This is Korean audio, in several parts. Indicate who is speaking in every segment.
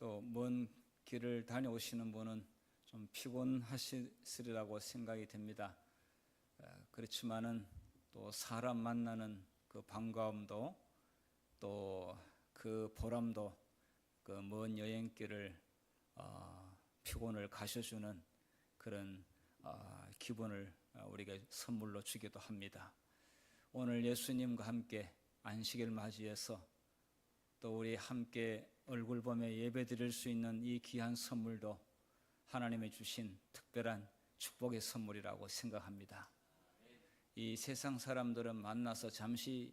Speaker 1: 또 먼 길을 다녀오시는 분은 좀 피곤하시리라고 생각이 됩니다. 그렇지만은 또 사람 만나는 그 반가움도 또 그 보람도 그 먼 여행길을 피곤을 가셔주는 그런 기분을 우리에게 선물로 주기도 합니다. 오늘 예수님과 함께 안식일 맞이해서 또 우리 함께 얼굴 보며 예배 드릴 수 있는 이 귀한 선물도 하나님이 주신 특별한 축복의 선물이라고 생각합니다. 이 세상 사람들은 만나서 잠시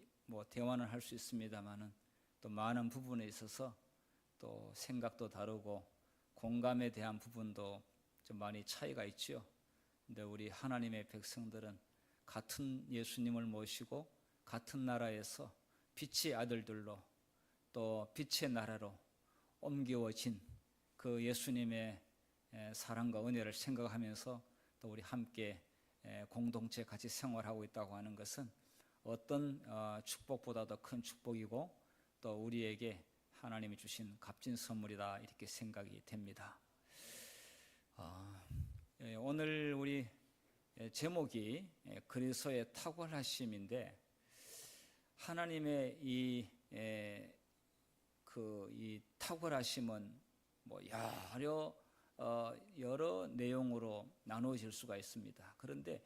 Speaker 1: 대화는 할 수 있습니다만은 또 많은 부분에 있어서 또 생각도 다르고 공감에 대한 부분도 좀 많이 차이가 있죠. 근데 우리 하나님의 백성들은 같은 예수님을 모시고 같은 나라에서 빛의 아들들로 또 빛의 나라로 옮겨진 그 예수님의 사랑과 은혜를 생각하면서 또 우리 함께 공동체 같이 생활하고 있다고 하는 것은 어떤 축복보다도 큰 축복이고 또 우리에게 하나님이 주신 값진 선물이다 이렇게 생각이 됩니다. 오늘 우리 제목이 그리스도의 탁월하심인데 하나님의 이 탁월하심은 여러 내용으로 나누어질 수가 있습니다. 그런데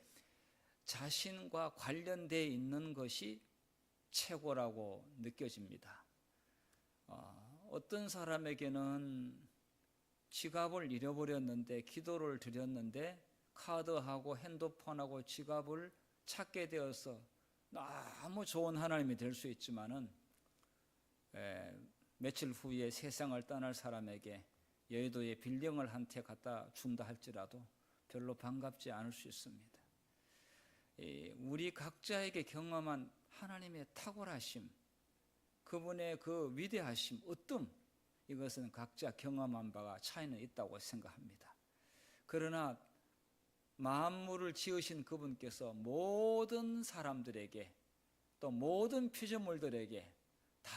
Speaker 1: 자신과 관련되어 있는 것이 최고라고 느껴집니다. 어떤 사람에게는 지갑을 잃어버렸는데 기도를 드렸는데 카드하고 핸드폰하고 지갑을 찾게 되어서 너무 좋은 하나님이 될 수 있지만은 며칠 후에 세상을 떠날 사람에게 여의도에 빌딩을 한 채 갖다 준다 할지라도 별로 반갑지 않을 수 있습니다. 우리 각자에게 경험한 하나님의 탁월하심, 그분의 그 위대하심, 으뜸, 이것은 각자 경험한 바가 차이는 있다고 생각합니다. 그러나 만물을 지으신 그분께서 모든 사람들에게 또 모든 피조물들에게 다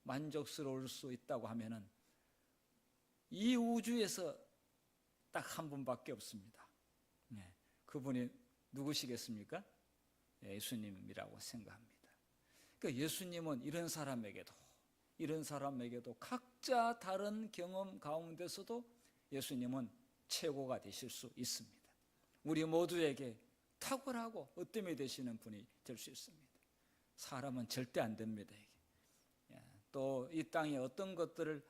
Speaker 1: 만족스러울 수 있다고 하면은 이 우주에서 딱 한 분밖에 없습니다. 그분이 누구시겠습니까? 예수님이라고 생각합니다. 그러니까 예수님은 이런 사람에게도 각자 다른 경험 가운데서도 예수님은 최고가 되실 수 있습니다. 우리 모두에게 탁월하고 으뜸이 되시는 분이 될 수 있습니다. 사람은 절대 안 됩니다. 또 이 땅에 어떤 것들을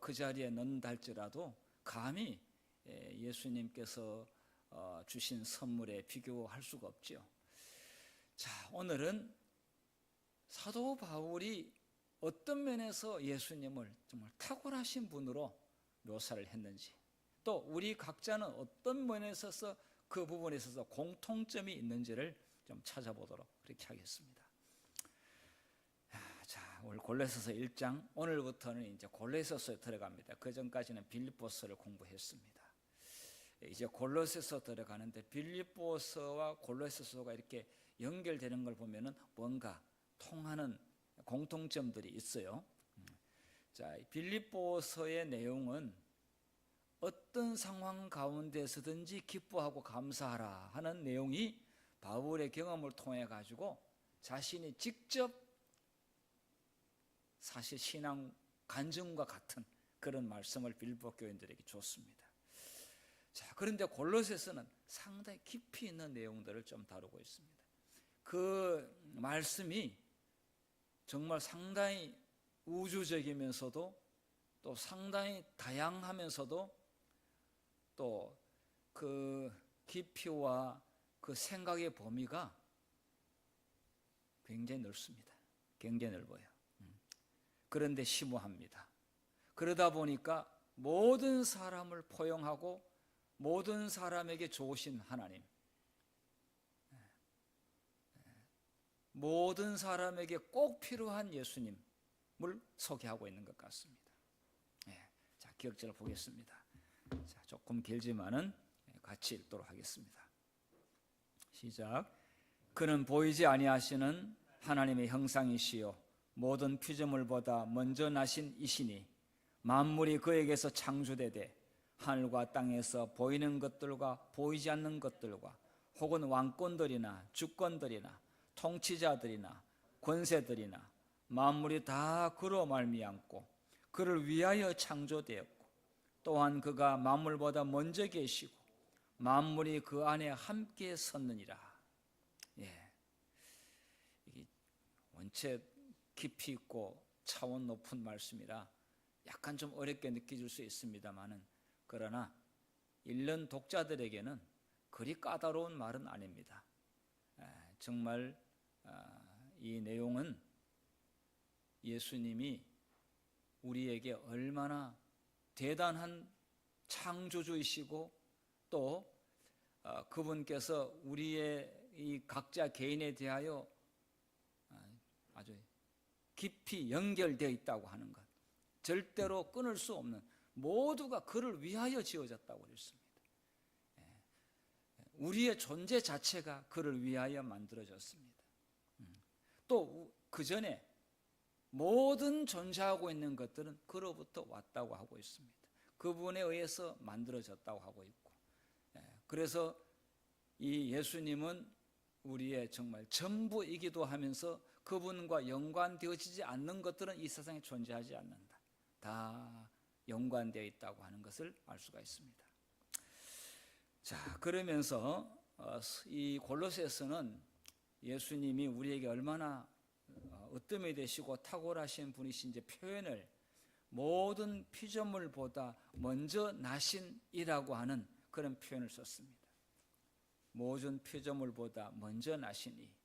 Speaker 1: 그 자리에 넣는다 할지라도 감히 예수님께서 주신 선물에 비교할 수가 없죠. 자, 오늘은 사도 바울이 어떤 면에서 예수님을 정말 탁월하신 분으로 묘사를 했는지, 또 우리 각자는 어떤 면에 있어서 그 부분에 있어서 공통점이 있는지를 좀 찾아보도록 그렇게 하겠습니다. 자, 오늘 골로새서 1장, 오늘부터는 이제 골로새서에 들어갑니다. 그 전까지는 빌립보서를 공부했습니다. 이제 골로새서 들어가는데 빌립보서와 골로새서가 이렇게 연결되는 걸 보면은 뭔가 통하는 공통점들이 있어요. 자, 빌립보서의 내용은 어떤 상황 가운데서든지 기뻐하고 감사하라 하는 내용이 바울의 경험을 통해 가지고 자신이 직접 사실 신앙 간증과 같은 그런 말씀을 빌립보 교인들에게 줬습니다. 자, 그런데 골로새서는 상당히 깊이 있는 내용들을 좀 다루고 있습니다. 그 말씀이 정말 상당히 우주적이면서도 또 상당히 다양하면서도 또 그 깊이와 그 생각의 범위가 굉장히 넓습니다. 굉장히 넓어요. 그런데 심오합니다. 그러다 보니까 모든 사람을 포용하고 모든 사람에게 좋으신 하나님, 모든 사람에게 꼭 필요한 예수님을 소개하고 있는 것 같습니다. 자, 기억절을 보겠습니다. 자, 조금 길지만은 같이 읽도록 하겠습니다. 시작. 그는 보이지 아니하시는 하나님의 형상이시요 모든 피조물보다 먼저 나신 이시니 만물이 그에게서 창조되되 하늘과 땅에서 보이는 것들과 보이지 않는 것들과 혹은 왕권들이나 주권들이나 통치자들이나 권세들이나 만물이 다 그로 말미암고 그를 위하여 창조되었고 또한 그가 만물보다 먼저 계시고 만물이 그 안에 함께 섰느니라. 이게 원체 깊이 있고 차원 높은 말씀이라 약간 좀 어렵게 느껴질 수 있습니다만은, 그러나 읽는 독자들에게는 그리 까다로운 말은 아닙니다. 정말 이 내용은 예수님이 우리에게 얼마나 대단한 창조주이시고 또 그분께서 우리의 이 각자 개인에 대하여 아주 깊이 연결되어 있다고 하는 것, 절대로 끊을 수 없는, 모두가 그를 위하여 지어졌다고 그랬습니다. 우리의 존재 자체가 그를 위하여 만들어졌습니다. 또 그 전에 모든 존재하고 있는 것들은 그로부터 왔다고 하고 있습니다. 그분에 의해서 만들어졌다고 하고 있고, 그래서 이 예수님은 우리의 정말 전부이기도 하면서 그분과 연관되어지지 않는 것들은 이 세상에 존재하지 않는다, 다 연관되어 있다고 하는 것을 알 수가 있습니다. 자, 그러면서 이 골로새서는 예수님이 우리에게 얼마나 으뜸이 되시고 탁월하신 분이신지 표현을 모든 피조물보다 먼저 나신이라고 하는 그런 표현을 썼습니다. 모든 피조물보다 먼저 나시니.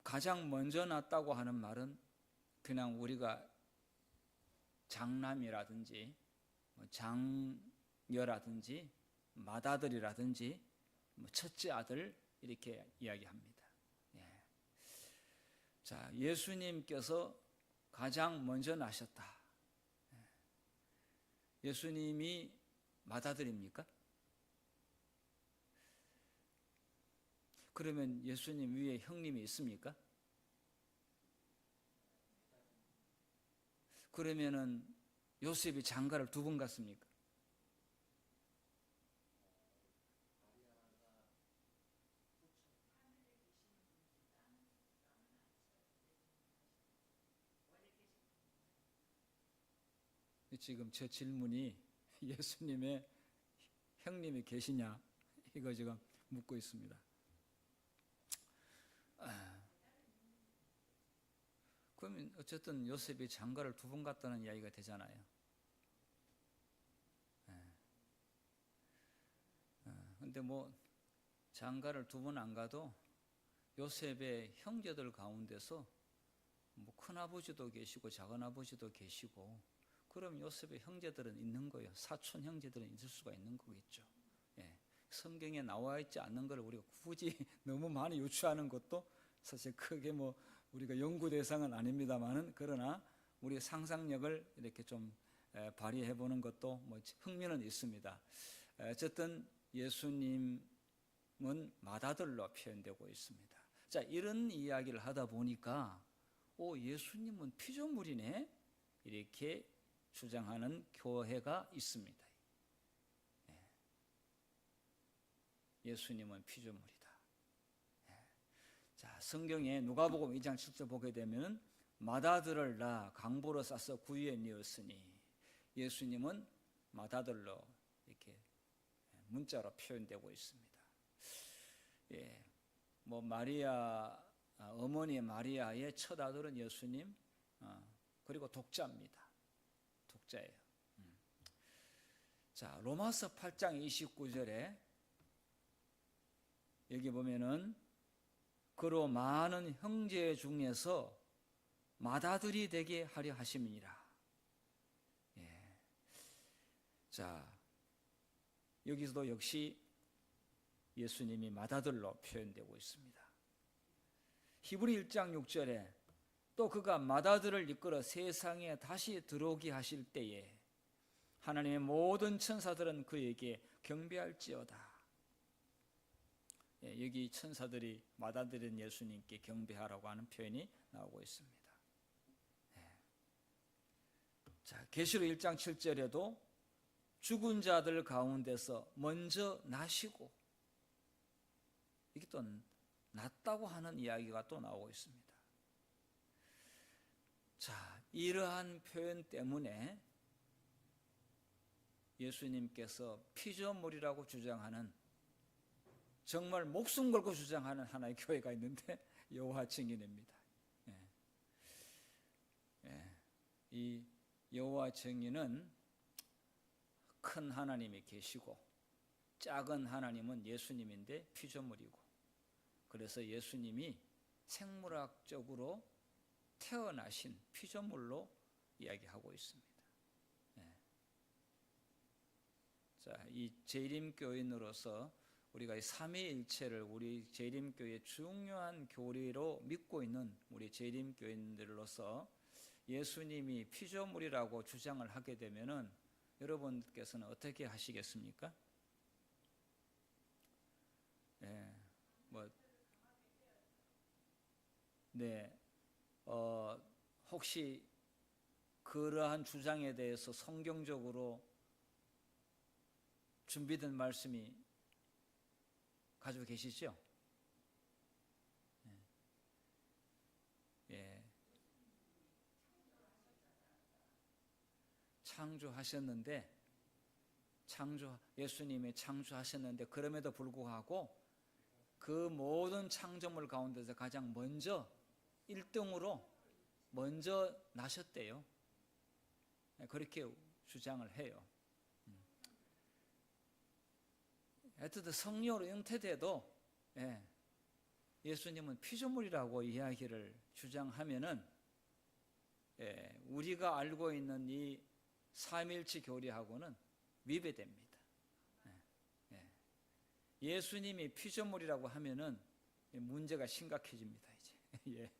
Speaker 1: 가장 먼저 났다고 하는 말은 그냥 우리가 장남이라든지 장녀라든지 맏아들이라든지 첫째 아들 이렇게 이야기합니다. 자, 예수님께서 가장 먼저 나셨다. 예수님이 맏아들입니까? 그러면 예수님 위에 형님이 있습니까? 그러면은 요셉이 장가를 2번 갔습니까? 지금 제 질문이 예수님의 형님이 계시냐, 이거 지금 묻고 있습니다. 그러면 어쨌든 요셉이 장가를 2번 갔다는 이야기가 되잖아요. 근데 뭐 장가를 2번 안 가도 요셉의 형제들 가운데서 뭐 큰아버지도 계시고 작은아버지도 계시고, 그럼 요셉의 형제들은 있는 거예요. 사촌 형제들은 있을 수가 있는 거겠죠. 성경에 나와 있지 않는 걸 우리가 굳이 너무 많이 유추하는 것도 사실 크게 뭐 우리가 연구 대상은 아닙니다만은, 그러나 우리 상상력을 이렇게 좀 발휘해 보는 것도 뭐 흥미는 있습니다. 어쨌든 예수님은 맏아들로 표현되고 있습니다. 자, 이런 이야기를 하다 보니까 예수님은 피조물이네, 이렇게 주장하는 교회가 있습니다. 예수님은 피조물이다. 자, 성경에 누가복음 2장 7절 보게 되면 맏아들을 낳아 강보로 싸서 구유에 뉘었으니, 예수님은 맏아들로 이렇게 문자로 표현되고 있습니다. 뭐 마리아, 어머니 마리아의 첫 아들은 예수님, 그리고 독자입니다. 독자예요. 자, 로마서 8장 29절에 여기 보면은 그로 많은 형제 중에서 맏아들이 되게 하려 하심이니라. 자, 여기서도 역시 예수님이 맏아들로 표현되고 있습니다. 히브리 1장 6절에 또 그가 맏아들을 이끌어 세상에 다시 들어오게 하실 때에 하나님의 모든 천사들은 그에게 경배할지어다. 여기 천사들이 맏아들인 예수님께 경배하라고 하는 표현이 나오고 있습니다. 자, 계시록 1장 7절에도 죽은 자들 가운데서 먼저 나시고, 이게 또 낫다고 하는 이야기가 또 나오고 있습니다. 자, 이러한 표현 때문에 예수님께서 피조물이라고 주장하는, 정말 목숨 걸고 주장하는 하나의 교회가 있는데 여호와 증인입니다. 이 여호와 증인은 큰 하나님이 계시고 작은 하나님은 예수님인데 피조물이고, 그래서 예수님이 생물학적으로 태어나신 피조물로 이야기하고 있습니다. 자, 이 재림교인으로서 우리가 이 삼위일체를 우리 재림교의 중요한 교리로 믿고 있는 우리 재림교인들로서 예수님이 피조물이라고 주장을 하게 되면은 여러분께서는 어떻게 하시겠습니까? 혹시 그러한 주장에 대해서 성경적으로 준비된 말씀이 가지고 계시죠? 창조하셨는데, 예수님이 창조하셨는데, 그럼에도 불구하고 그 모든 창조물 가운데서 가장 먼저 1등으로 먼저 나셨대요. 그렇게 주장을 해요. 하여튼 성령으로 잉태돼도 예수님은 피조물이라고 이야기를 주장하면은 우리가 알고 있는 이 삼일체 교리하고는 위배됩니다. 예수님이 피조물이라고 하면은 문제가 심각해집니다. 이제.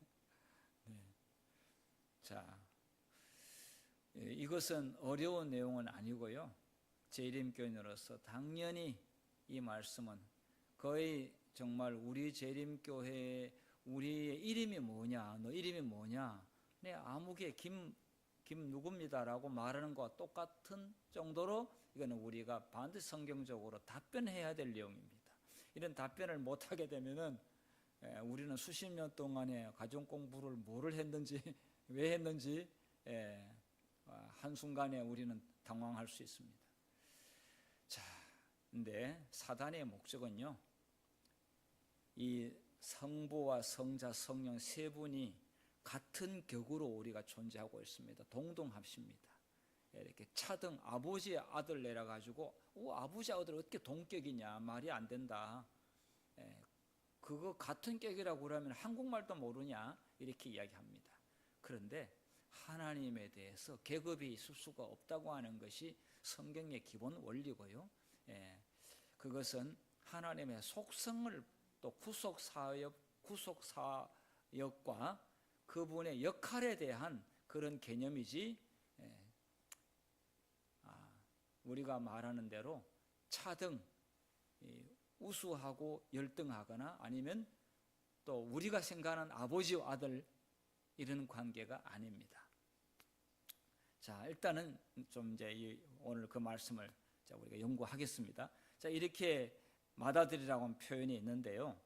Speaker 1: 자, 이것은 어려운 내용은 아니고요. 재림교인으로서 당연히 이 말씀은 거의 정말 우리 재림교회의 우리의 이름이 뭐냐, 너 이름이 뭐냐, 네, 아무개 김 누굽니다라고 말하는 것과 똑같은 정도로 이거는 우리가 반드시 성경적으로 답변해야 될 내용입니다. 이런 답변을 못하게 되면은 우리는 수십 년 동안에 가정 공부를 뭐를 했는지 왜 했는지 한순간에 우리는 당황할 수 있습니다. 자, 근데 사단의 목적은요, 이 성부와 성자 성령 세 분이 같은 격으로 우리가 존재하고 있습니다. 동등합십니다. 이렇게 차등 아버지의 아들 내라 가지고 아버지 아들 어떻게 동격이냐, 말이 안 된다. 그거 같은 격이라고 그러면 한국말도 모르냐, 이렇게 이야기합니다. 그런데 하나님에 대해서 계급이 있을 수가 없다고 하는 것이 성경의 기본 원리고요. 그것은 하나님의 속성을 또 구속사역과 그분의 역할에 대한 그런 개념이지, 우리가 말하는 대로 차등, 우수하고 열등하거나 아니면 또 우리가 생각하는 아버지와 아들, 이런 관계가 아닙니다. 자, 일단은 좀 이제 오늘 그 말씀을 우리가 연구하겠습니다. 자, 이렇게 맏아들이라고 하는 표현이 있는데요.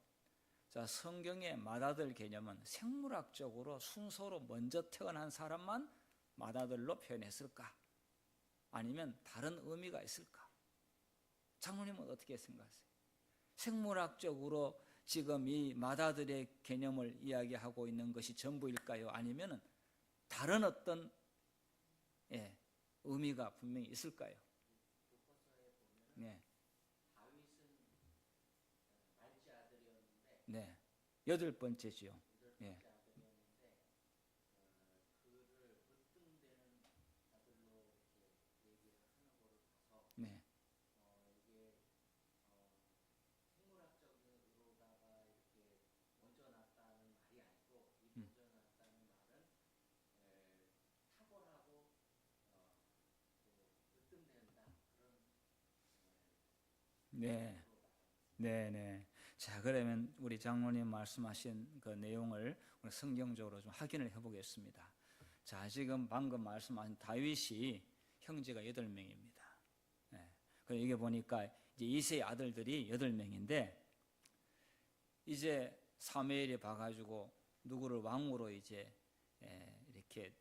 Speaker 1: 자, 성경의 맏아들 개념은 생물학적으로 순서로 먼저 태어난 사람만 맏아들로 표현했을까? 아니면 다른 의미가 있을까? 장로님은 어떻게 생각하세요? 생물학적으로 지금 이 맏아들의 개념을 이야기하고 있는 것이 전부일까요? 아니면 다른 어떤 의미가 분명히 있을까요? 네. 네, 8번째지요. 네. 네. 네. 네, 네. 자, 그러면 우리 장로님 말씀하신 그 내용을 우리 성경적으로 좀 확인을 해보겠습니다. 자, 지금 방금 말씀하신 다윗이 형제가 8명입니다. 예. 그리고 여기 보니까 이제 이세의 아들들이 8명인데 이제 사무엘이 봐가지고 누구를 왕으로 이제 이렇게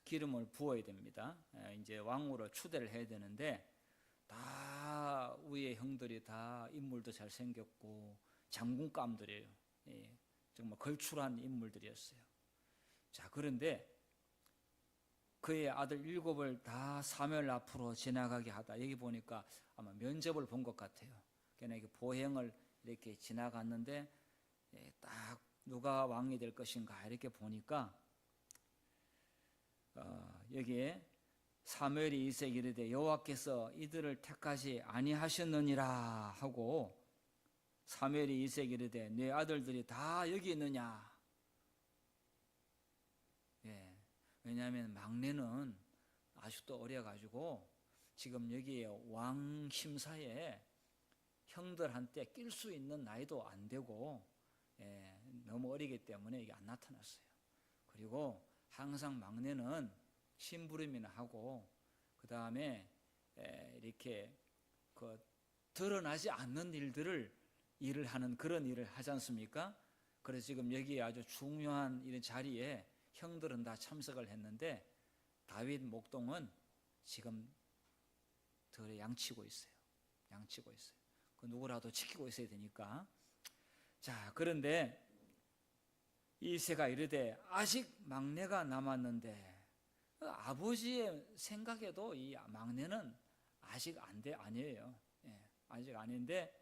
Speaker 1: 기름을 부어야 됩니다. 이제 왕으로 추대를 해야 되는데 다 위에 형들이 다 인물도 잘생겼고 장군감들이에요. 정말 걸출한 인물들이었어요. 자, 그런데 그의 아들 7을 다 사무엘 앞으로 지나가게 하다. 여기 보니까 아마 면접을 본 것 같아요. 그냥 보행을 이렇게 지나갔는데 딱 누가 왕이 될 것인가 이렇게 보니까 여기에 사무엘이 이새에 이르되 여호와께서 이들을 택하지 아니하셨느니라 하고 사무엘이 이새에 이르되 내 아들들이 다 여기 있느냐. 왜냐하면 막내는 아직도 어려가지고 지금 여기에 왕 심사에 형들한테 낄 수 있는 나이도 안 되고 너무 어리기 때문에 이게 안 나타났어요. 그리고 항상 막내는 심부름이나 하고 그 다음에 이렇게 드러나지 않는 일을 하는 그런 일을 하지 않습니까? 그래서 지금 여기에 아주 중요한 이런 자리에 형들은 다 참석을 했는데 다윗 목동은 지금 들에 양치고 있어요. 양치고 있어요. 그 누구라도 지키고 있어야 되니까. 자, 그런데 이새가 이르되 아직 막내가 남았는데 아버지의 생각에도 이 막내는 아직 아니에요. 아직 아닌데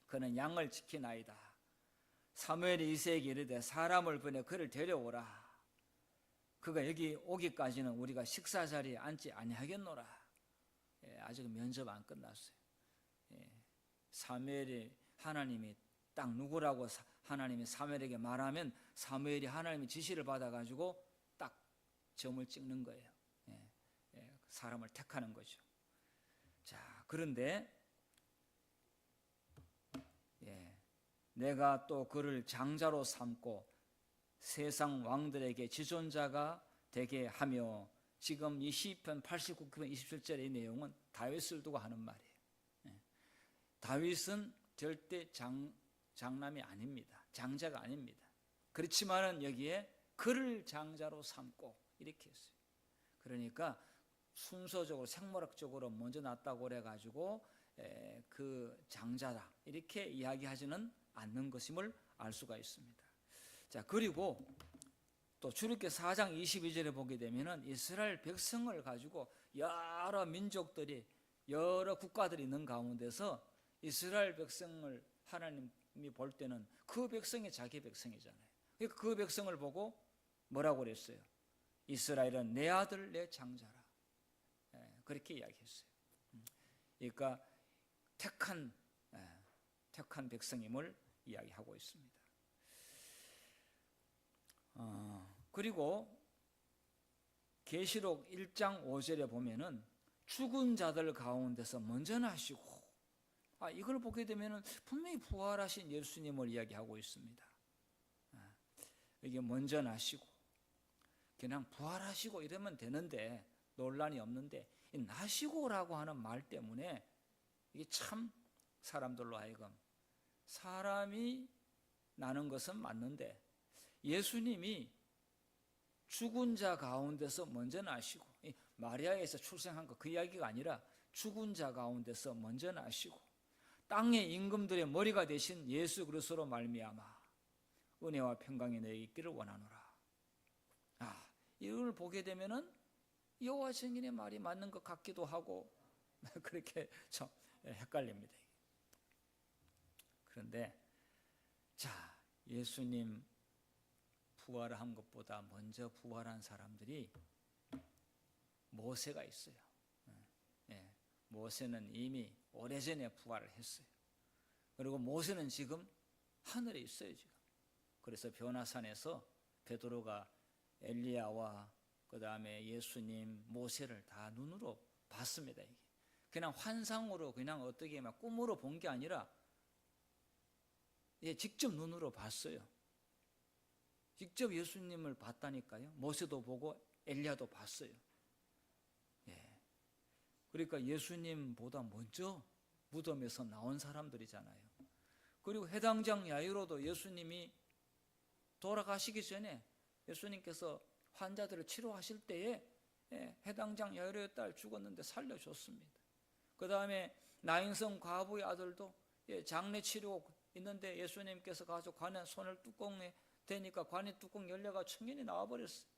Speaker 1: 그는 양을 지키나이다. 사무엘이 이새에게 이르되 사람을 보내 그를 데려오라. 그가 여기 오기까지는 우리가 식사 자리에 앉지 아니하겠노라. 아직 면접 안 끝났어요. 사무엘이 하나님이 딱 누구라고 하나님이 사무엘에게 말하면 사무엘이 하나님의 지시를 받아가지고 딱 점을 찍는 거예요. 사람을 택하는 거죠. 자, 그런데 내가 또 그를 장자로 삼고 세상 왕들에게 지존자가 되게 하며 지금 이 시편 89편 27절의 내용은 다윗을 두고 하는 말이에요. 다윗은 절대 장남이 아닙니다. 장자가 아닙니다. 그렇지만은 여기에 그를 장자로 삼고 이렇게 했어요. 그러니까 순서적으로 생물학적으로 먼저 났다고 그래가지고 그 장자다 이렇게 이야기하지는 않는 것임을 알 수가 있습니다. 자, 그리고 또 출애굽기 4장 22절에 보게 되면은 이스라엘 백성을 가지고 여러 민족들이 여러 국가들이 있는 가운데서 이스라엘 백성을 하나님이 볼 때는 그 백성이 자기 백성이잖아요. 그러니까 그 백성을 보고 뭐라고 그랬어요? 이스라엘은 내 아들 내 장자라. 그렇게 이야기했어요. 그러니까 택한 백성임을 이야기하고 있습니다. 그리고 계시록 1장 5절에 보면은 죽은 자들 가운데서 먼저 나시고 이걸 보게 되면은 분명히 부활하신 예수님을 이야기하고 있습니다. 이게 먼저 나시고 그냥 부활하시고 이러면 되는데 논란이 없는데 이 나시고라고 하는 말 때문에 이게 참 사람들로 하여금 사람이 나는 것은 맞는데 예수님이 죽은 자 가운데서 먼저 나시고 마리아에서 출생한 거 그 이야기가 아니라 죽은 자 가운데서 먼저 나시고 땅의 임금들의 머리가 되신 예수 그리스도로 말미암아 은혜와 평강이 너에게 있기를 원하노라. 이걸 보게 되면은 여호와 증인의 말이 맞는 것 같기도 하고 그렇게 좀 헷갈립니다. 그런데 자, 예수님 부활한 것보다 먼저 부활한 사람들이 모세가 있어요. 모세는 이미 오래전에 부활을 했어요. 그리고 모세는 지금 하늘에 있어요, 지금. 그래서 변화산에서 베드로가 엘리야와 그 다음에 예수님, 모세를 다 눈으로 봤습니다. 이게 그냥 환상으로 그냥 어떻게 막 꿈으로 본 게 아니라 직접 눈으로 봤어요. 직접 예수님을 봤다니까요. 모세도 보고 엘리야도 봤어요. 예. 그러니까 예수님보다 먼저 무덤에서 나온 사람들이잖아요. 그리고 해당장 야이로도 예수님이 돌아가시기 전에 예수님께서 환자들을 치료하실 때에 해당장 야이로의 딸 죽었는데 살려줬습니다. 그 다음에 나인성 과부의 아들도 장례 치료 있는데 예수님께서 가서 관에 손을 뚜껑에 대니까 관의 뚜껑 열려가 청년이 나와버렸어요.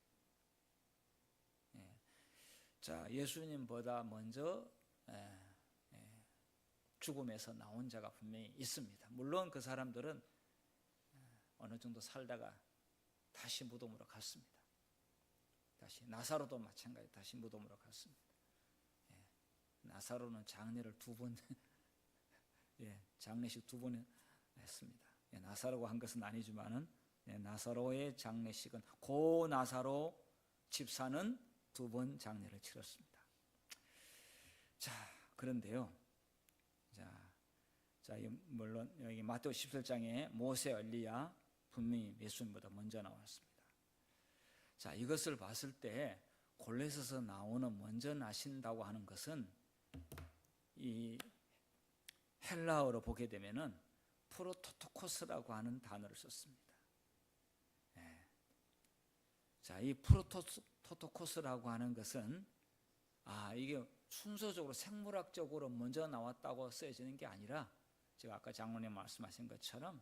Speaker 1: 자, 예수님보다 먼저 죽음에서 나온 자가 분명히 있습니다. 물론 그 사람들은 어느 정도 살다가 다시 무덤으로 갔습니다. 다시 나사로도 마찬가지 다시 무덤으로 갔습니다. 나사로는 장례를 2번 장례식 2번 했습니다. 나사로가 한 것은 아니지만은 나사로의 장례식은 고 나사로 집사는 2번 장례를 치렀습니다. 자, 그런데요. 자, 물론 여기 마태오 17장에 모세, 엘리야 분명히 예수님보다 먼저 나왔습니다. 자, 이것을 봤을 때 골레서서 나오는 먼저 나신다고 하는 것은 이 헬라어로 보게 되면은 프로토토코스라고 하는 단어를 썼습니다. 자, 이 프로토토코스라고 하는 것은 이게 순서적으로 생물학적으로 먼저 나왔다고 쓰여지는 게 아니라 제가 아까 장로님 말씀하신 것처럼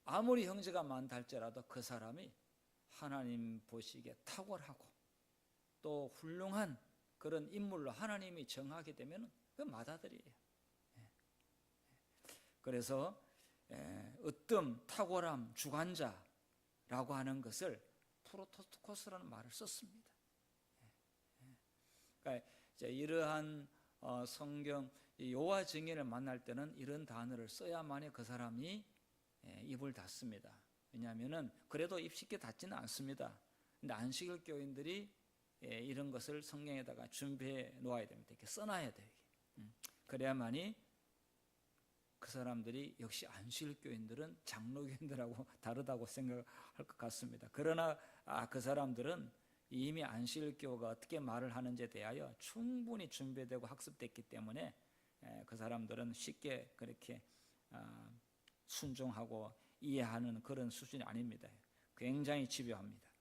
Speaker 1: 아무리 형제가 많다 할지라도 그 사람이 하나님 보시기에 탁월하고 또 훌륭한 그런 인물로 하나님이 정하게 되면 그 맏아들이에요. 그래서 으뜸, 탁월함, 주관자라고 하는 것을 프로토토코스라는 말을 썼습니다. 그러니까 이러한 성경 여호와 증인을 만날 때는 이런 단어를 써야만이 그 사람이 입을 닫습니다. 왜냐하면은 그래도 입 쉽게 닫지는 않습니다. 근데 안식일 교인들이 이런 것을 성경에다가 준비해 놓아야 됩니다. 이렇게 써놔야 돼요. 그래야만이 그 사람들이 역시 안식일 교인들은 장로교인들하고 다르다고 생각할 것 같습니다. 그러나 그 사람들은 이미 안식일교가 어떻게 말을 하는지에 대하여 충분히 준비되고 학습됐기 때문에 그 사람들은 쉽게 그렇게 순종하고 이해하는 그런 수준이 아닙니다. 굉장히 집요합니다.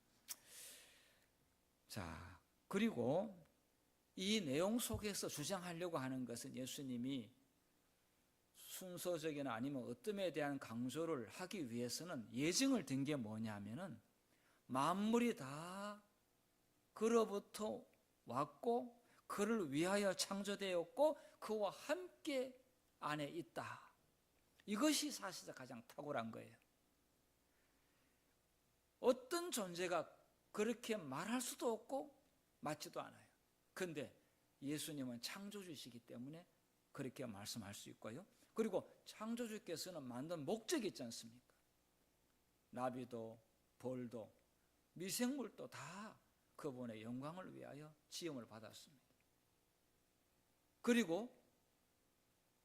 Speaker 1: 자, 그리고 이 내용 속에서 주장하려고 하는 것은 예수님이 순서적이나 아니면 어뜸에 대한 강조를 하기 위해서는 예증을 든 게 뭐냐면은 만물이 다 그로부터 왔고 그를 위하여 창조되었고 그와 함께 안에 있다. 이것이 사실상 가장 탁월한 거예요. 어떤 존재가 그렇게 말할 수도 없고 맞지도 않아요. 그런데 예수님은 창조주시기 때문에 그렇게 말씀할 수 있고요. 그리고 창조주께서는 만든 목적이 있지 않습니까? 나비도 벌도 미생물도 다 그분의 영광을 위하여 지음을 받았습니다. 그리고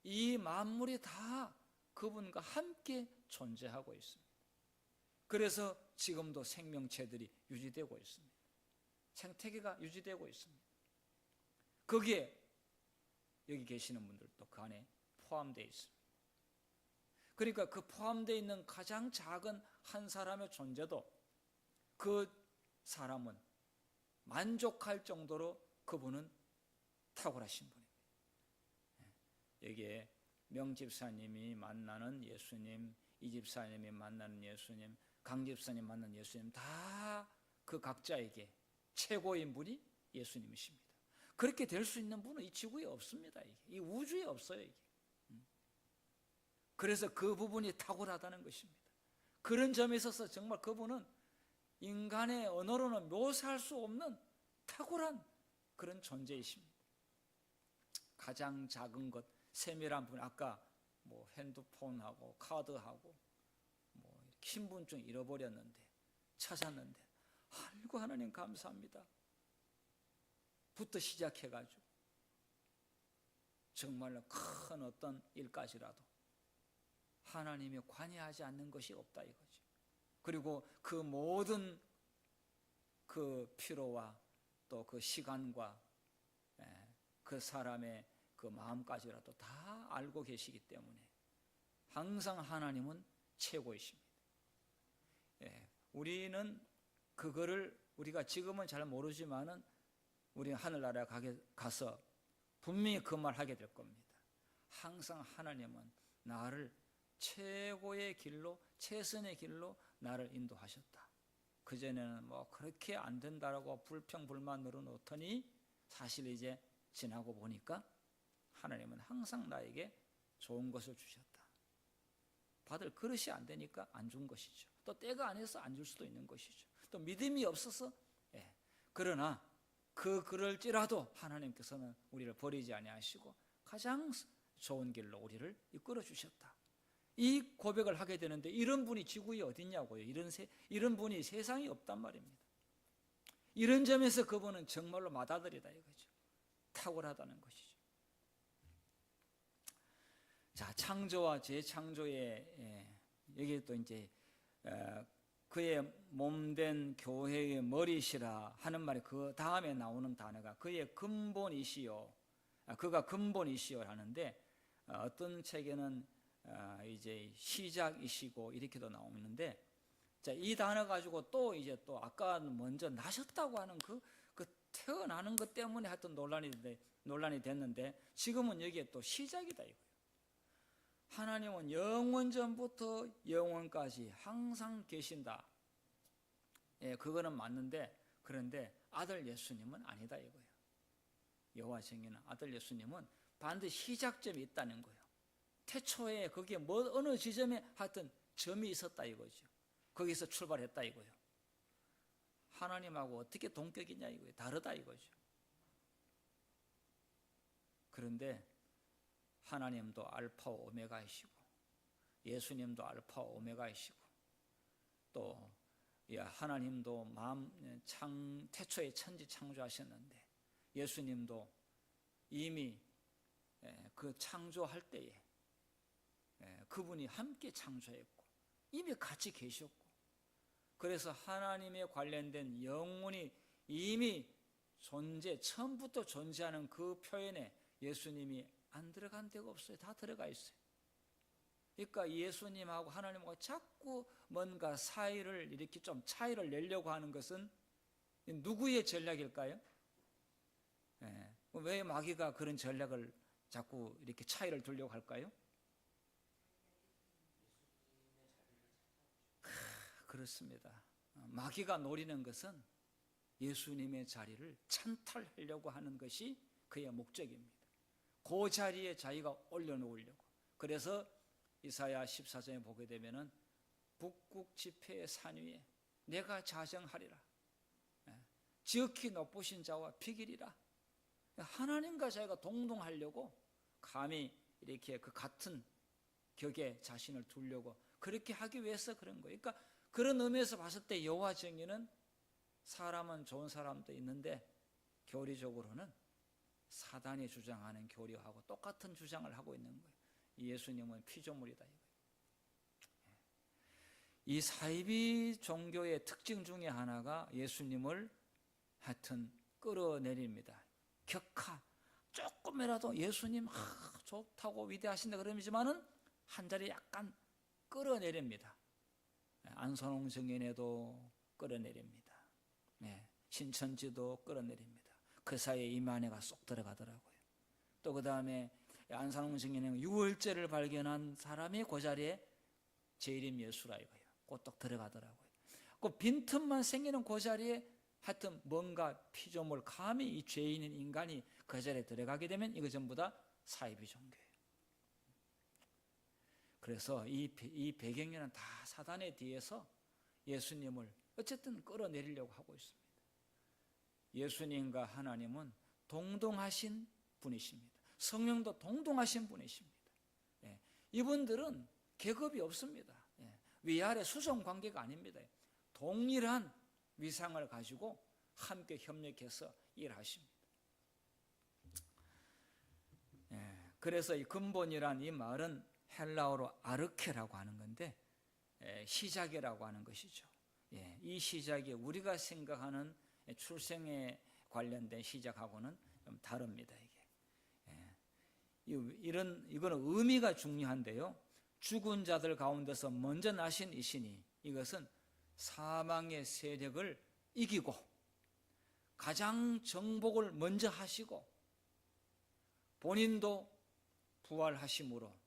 Speaker 1: 이 만물이 다 그분과 함께 존재하고 있습니다. 그래서 지금도 생명체들이 유지되고 있습니다. 생태계가 유지되고 있습니다. 거기에 여기 계시는 분들도 그 안에 포함되어 있습니다. 그러니까 그 포함되어 있는 가장 작은 한 사람의 존재도 그 사람은 만족할 정도로 그분은 탁월하신 분입니다. 여기에 명 집사님이 만나는 예수님, 이 집사님이 만나는 예수님, 강 집사님 만나는 예수님 다 그 각자에게 최고인 분이 예수님이십니다. 그렇게 될 수 있는 분은 이 지구에 없습니다. 이 우주에 없어요. 이게. 그래서 그 부분이 탁월하다는 것입니다. 그런 점에 있어서 정말 그분은 인간의 언어로는 묘사할 수 없는 탁월한 그런 존재이십니다. 가장 작은 것, 세밀한 부분, 아까 뭐 핸드폰하고 카드하고 뭐 신분증 잃어버렸는데 찾았는데 아이고 하나님 감사합니다. 부터 시작해가지고 정말로 큰 어떤 일까지라도 하나님이 관여하지 않는 것이 없다 이거죠. 그리고 그 모든 그 피로와 또 그 시간과 그 사람의 그 마음까지라도 다 알고 계시기 때문에 항상 하나님은 최고이십니다. 우리는 그거를 우리가 지금은 잘 모르지만은 우리 하늘나라에 가서 분명히 그 말 하게 될 겁니다. 항상 하나님은 나를 최고의 길로, 최선의 길로 나를 인도하셨다. 그전에는 뭐 그렇게 안 된다라고 불평불만 늘어놓더니 사실 이제 지나고 보니까 하나님은 항상 나에게 좋은 것을 주셨다. 받을 그릇이 안 되니까 안 준 것이죠. 또 때가 아니어서 안 줄 수도 있는 것이죠. 또 믿음이 없어서 그러나 그럴지라도 하나님께서는 우리를 버리지 아니하시고 가장 좋은 길로 우리를 이끌어 주셨다. 이 고백을 하게 되는데 이런 분이 지구에 어디 있냐고요. 이런 분이 세상에 없단 말입니다. 이런 점에서 그분은 정말로 맏아들이다 이거죠. 탁월하다는 것이죠. 자, 창조와 재창조의 여기 또 이제 그의 몸된 교회의 머리시라 하는 말이 그 다음에 나오는 단어가 그의 근본이시요, 그가 근본이시요 하는데 어떤 책에는 이제 시작이시고 이렇게도 나오는데, 자, 이 단어 가지고 또 이제 또 아까 먼저 나셨다고 하는 그 태어나는 것 때문에 하여튼 논란이 됐는데 지금은 여기에 또 시작이다 이거예요. 하나님은 영원 전부터 영원까지 항상 계신다. 그거는 맞는데, 그런데 아들 예수님은 아니다 이거예요. 여호와 증인은 아들 예수님은 반드시 시작점이 있다는 거예요. 태초에 거기에 어느 지점에 하여튼 점이 있었다 이거죠. 거기서 출발했다 이거예요. 하나님하고 어떻게 동격이냐 이거예요. 다르다 이거죠. 그런데 하나님도 알파 오메가이시고 예수님도 알파 오메가이시고 또 하나님도 태초에 천지 창조하셨는데 예수님도 이미 그 창조할 때에 그분이 함께 창조했고 이미 같이 계셨고, 그래서 하나님에 관련된 영혼이 이미 처음부터 존재하는 그 표현에 예수님이 안 들어간 데가 없어요. 다 들어가 있어요. 그러니까 예수님하고 하나님하고 자꾸 뭔가 사이를 이렇게 좀 차이를 내려고 하는 것은 누구의 전략일까요? 왜 마귀가 그런 전략을 자꾸 이렇게 차이를 두려고 할까요? 그렇습니다. 마귀가 노리는 것은 예수님의 자리를 찬탈하려고 하는 것이 그의 목적입니다. 그 자리에 자기가 올려놓으려고. 그래서 이사야 14장에 보게 되면은 북극 지폐의 산 위에 내가 자정하리라. 지극히 높으신 자와 비길이라. 하나님과 자기가 동등하려고 감히 이렇게 그 같은 격에 자신을 두려고 그렇게 하기 위해서 그런 거예요. 그러니까 그런 의미에서 봤을 때 여호와 증인은 사람은 좋은 사람도 있는데 교리적으로는 사단이 주장하는 교리하고 똑같은 주장을 하고 있는 거예요. 예수님은 피조물이다 이거예요. 이 사이비 종교의 특징 중에 하나가 예수님을 하여튼 끌어내립니다. 격하, 조금이라도 예수님 좋다고 위대하신다 그러지만은 한 자리 약간 끌어내립니다. 안선홍 증인에도 끌어내립니다. 신천지도 끌어내립니다. 그 사이에 이만혜가 쏙 들어가더라고요. 또 그 다음에 안선홍 증인은 유월절을 발견한 사람이 그 자리에 재림 예수라 이거예요. 꼬떡 들어가더라고요. 그 빈틈만 생기는 그 자리에 하여튼 뭔가 피조물, 감히 이 죄인인 인간이 그 자리에 들어가게 되면 이거 전부 다 사이비 종교예요. 그래서 이 배경에는 다 사단에 뒤에서 예수님을 어쨌든 끌어내리려고 하고 있습니다. 예수님과 하나님은 동등하신 분이십니다. 성령도 동등하신 분이십니다. 이분들은 계급이 없습니다. 위아래 수종 관계가 아닙니다. 동일한 위상을 가지고 함께 협력해서 일하십니다. 그래서 이 근본이란 이 말은 헬라어로 아르케라고 하는 건데 시작이라고 하는 것이죠. 이 시작이 우리가 생각하는 출생에 관련된 시작하고는 좀 다릅니다. 이거는 의미가 중요한데요. 죽은 자들 가운데서 먼저 나신 이신이 이것은 사망의 세력을 이기고 가장 정복을 먼저 하시고 본인도 부활하심으로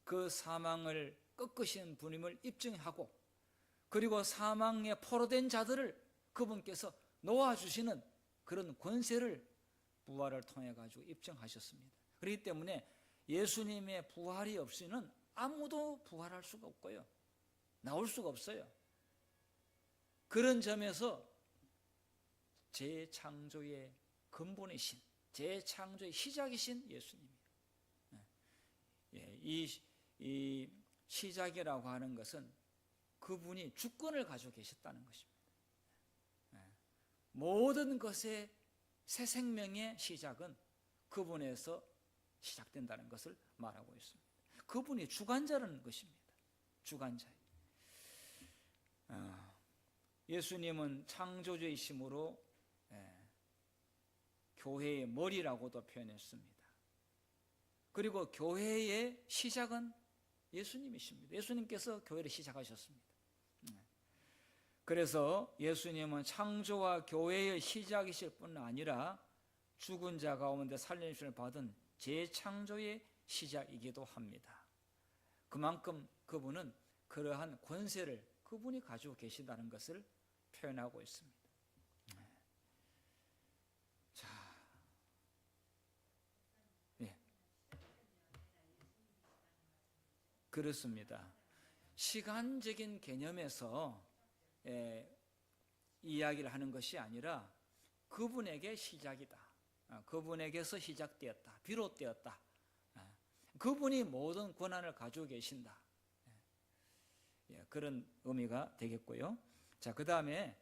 Speaker 1: 그 사망을 꺾으신 분임을 입증하고 그리고 사망에 포로된 자들을 그분께서 놓아주시는 그런 권세를 부활을 통해 가지고 입증하셨습니다. 그렇기 때문에 예수님의 부활이 없이는 아무도 부활할 수가 없고요. 나올 수가 없어요. 그런 점에서 재창조의 근본이신, 재창조의 시작이신 예수님이에요. 이 시작이라고 하는 것은 그분이 주권을 가지고 계셨다는 것입니다. 모든 것의 새 생명의 시작은 그분에서 시작된다는 것을 말하고 있습니다. 그분이 주관자라는 것입니다. 주관자. 예수님은 창조주이심으로 교회의 머리라고도 표현했습니다. 그리고 교회의 시작은 예수님이십니다. 예수님께서 교회를 시작하셨습니다. 그래서 예수님은 창조와 교회의 시작이실 뿐 아니라 죽은 자 가운데 살림심을 받은 재창조의 시작이기도 합니다. 그만큼 그분은 그러한 권세를 그분이 가지고 계시다는 것을 표현하고 있습니다. 자, 그렇습니다. 시간적인 개념에서 이야기를 하는 것이 아니라 그분에게 시작이다. 그분에게서 시작되었다. 비롯되었다. 그분이 모든 권한을 가지고 계신다. 그런 의미가 되겠고요. 자, 그 다음에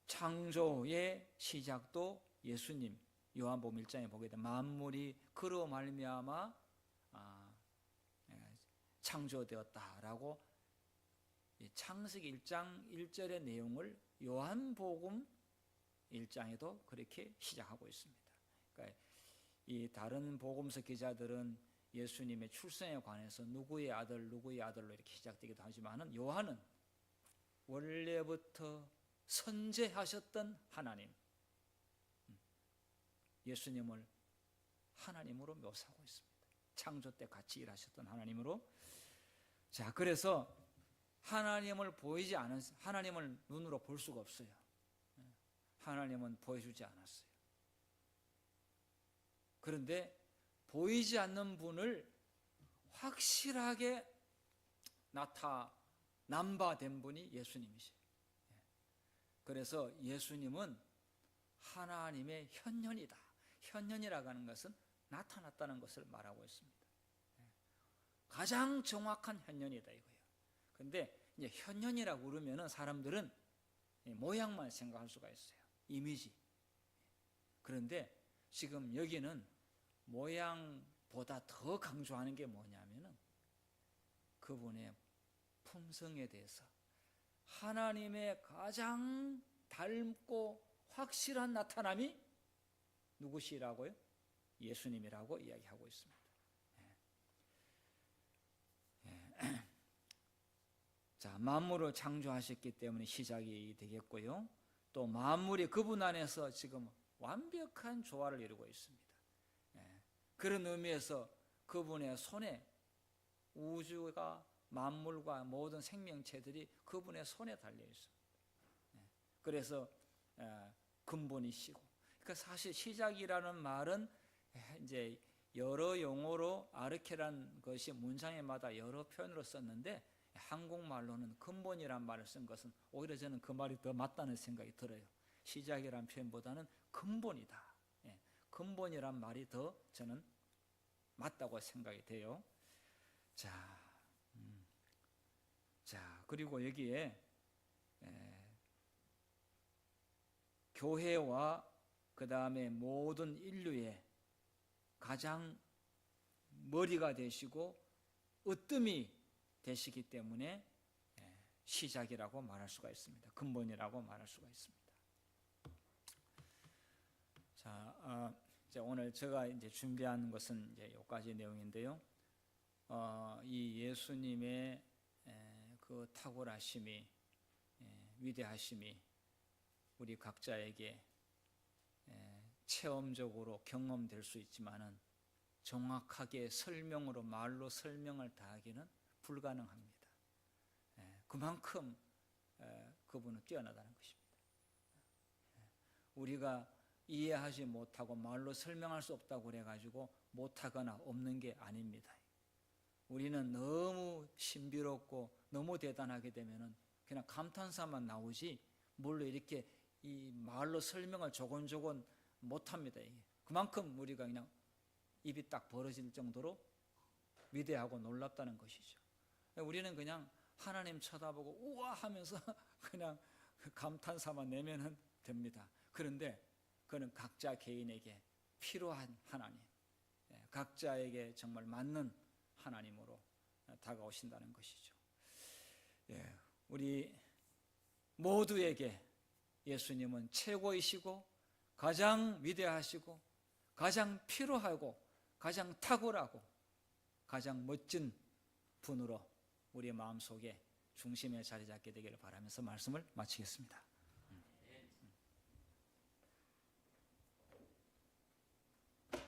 Speaker 1: 창조의 시작도 예수님, 요한복음 1장에 보게 되면 만물이 그로 말미암아 창조되었다라고 창세기 1장 1절의 내용을 요한복음 1장에도 그렇게 시작하고 있습니다. 그러니까 이 다른 복음서 기자들은 예수님의 출생에 관해서 누구의 아들로 이렇게 시작되기도 하지만은 요한은 원래부터 선재하셨던 하나님, 예수님을 하나님으로 묘사하고 있습니다. 창조 때 같이 일하셨던 하나님으로. 자, 그래서 하나님을 보이지 않은, 하나님을 눈으로 볼 수가 없어요. 하나님은 보여주지 않았어요. 그런데 보이지 않는 분을 확실하게 나타난 바 된 분이 예수님이시죠. 그래서 예수님은 하나님의 현현이다. 현현이라고 하는 것은 나타났다는 것을 말하고 있습니다. 가장 정확한 현현이다 이거예요. 근데 이제 현현이라고 그러면은 사람들은 모양만 생각할 수가 있어요. 이미지. 그런데 지금 여기는 모양보다 더 강조하는 게 뭐냐면은 그분의 품성에 대해서 하나님의 가장 닮고 확실한 나타남이 누구시라고요? 예수님이라고 이야기하고 있습니다. 자, 만물을 창조하셨기 때문에 시작이 되겠고요. 또 만물이 그분 안에서 지금 완벽한 조화를 이루고 있습니다. 그런 의미에서 그분의 손에 우주가 만물과 모든 생명체들이 그분의 손에 달려 있습니다. 그래서 근본이시고, 그러니까 사실 시작이라는 말은 이제 여러 용어로 아르케라는 것이 문장에마다 여러 표현으로 썼는데 한국말로는 근본이란 말을 쓴 것은 오히려 저는 그 말이 더 맞다는 생각이 들어요. 시작이란 표현보다는 근본이다. 근본이란 말이 더 저는 맞다고 생각이 돼요. 자, 그리고 여기에 교회와 그 다음에 모든 인류의 가장 머리가 되시고 으뜸이 되시기 때문에 시작이라고 말할 수가 있습니다. 근본이라고 말할 수가 있습니다. 자, 이제 오늘 제가 이제 준비한 것은 이제 여기까지 내용인데요. 이 예수님의 그 탁월하심이, 위대하심이 우리 각자에게 체험적으로 경험될 수 있지만은 정확하게 설명으로 말로 설명을 다하기는 불가능합니다. 그만큼 그분은 뛰어나다는 것입니다. 우리가 이해하지 못하고 말로 설명할 수 없다고 그래가지고 못하거나 없는 게 아닙니다. 우리는 너무 신비롭고 너무 대단하게 되면은 그냥 감탄사만 나오지 뭘로 이렇게 이 말로 설명을 조곤조곤 못합니다. 그만큼 우리가 그냥 입이 딱 벌어질 정도로 위대하고 놀랍다는 것이죠. 우리는 그냥 하나님 쳐다보고 우와 하면서 그냥 감탄사만 내면 됩니다. 그런데 그는 각자 개인에게 필요한 하나님, 각자에게 정말 맞는 하나님으로 다가오신다는 것이죠. 우리 모두에게 예수님은 최고이시고 가장 위대하시고 가장 필요하고 가장 탁월하고 가장 멋진 분으로 우리의 마음속에 중심에 자리 잡게 되기를 바라면서 말씀을 마치겠습니다.